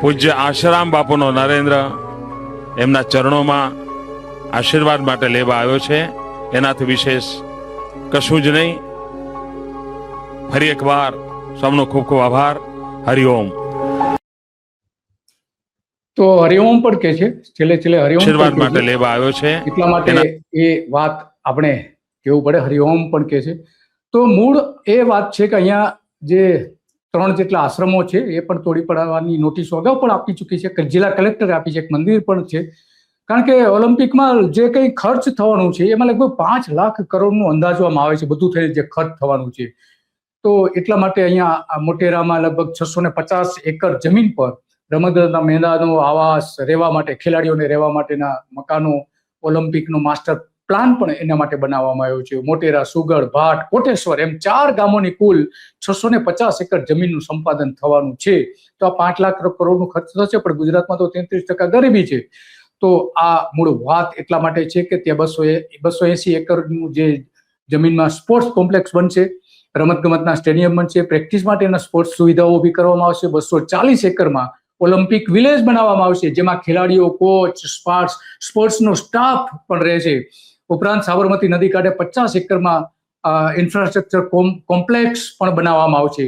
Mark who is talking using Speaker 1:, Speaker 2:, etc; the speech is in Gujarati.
Speaker 1: પૂજ્ય આશારામ બાપુનો નરેન્દ્ર એમના ચરણોમાં આશીર્વાદ માટે લેવા આવ્યો છે. એનાથી વિશેષ કશું જ નહીં. ફરી એકવાર સૌનો ખૂબ ખૂબ આભાર. હરિઓમ.
Speaker 2: તો હરિઓમ પણ કે છે, છેલ્લે હરિઓમ
Speaker 1: આશીર્વાદ માટે લેવા આવ્યો છે.
Speaker 2: એટલા માટે એ વાત આપણે કેવું પડે, હરિઓમ પણ કે છે. તો મૂળ એ વાત છે કે અહીંયા જે 3 જેટલા આશ્રમો છે એ પણ તોડી પાડવાની નોટિસો અગાઉ પણ આપી ચૂકી છે, કે જિલ્લા કલેક્ટરે આપી છે. એક મંદિર પણ છે, કારણ કે ઓલિમ્પિકમાં જે કંઈ ખર્ચ થવાનું છે એમાં લગભગ 5 લાખ કરોડનું અંદાજવામાં આવે છે, બધું થઈને જે ખર્ચ થવાનું છે. તો એટલા માટે અહીંયા મોટેરામાં લગભગ 650 એકર જમીન પર રમતગમતના મેદાનો, આવાસ, રહેવા માટે ખેલાડીઓને રહેવા માટેના મકાનો, ઓલિમ્પિકનો માસ્ટર પ્લાન પણ એના માટે બનાવવામાં આવ્યો છે. મોટેરા, સુગડ, ભાટ, કોટેશ્વર એમ 4 ગામોની કુલ 650 એકર જમીનનું સંપાદન થવાનું છે. તો આ 5 લાખ કરોડનું ખર્ચ થશે, પણ ગુજરાતમાં તો 33% ગરીબી છે. તો આ મૂળ વાત એટલા માટે છે કે ત્યાં 280 એકરનું જે જમીનમાં સ્પોર્ટ્સ કોમ્પ્લેક્સ બનશે, રમતગમતના સ્ટેડિયમ બનશે, પ્રેક્ટિસ માટેના સ્પોર્ટ્સ સુવિધાઓ ઊભી કરવામાં આવશે. 240 એકરમાં ઓલિમ્પિક વિલેજ બનાવવામાં આવશે, જેમાં ખેલાડીઓ, કોચ, સ્પોર્ટ્સનો સ્ટાફ પણ રહેશે. ઉપરાંત સાબરમતી નદી કાંઠે 50 એકરમાં ઇન્ફ્રાસ્ટ્રક્ચર કોમ્પ્લેક્સ પણ બનાવવામાં આવશે.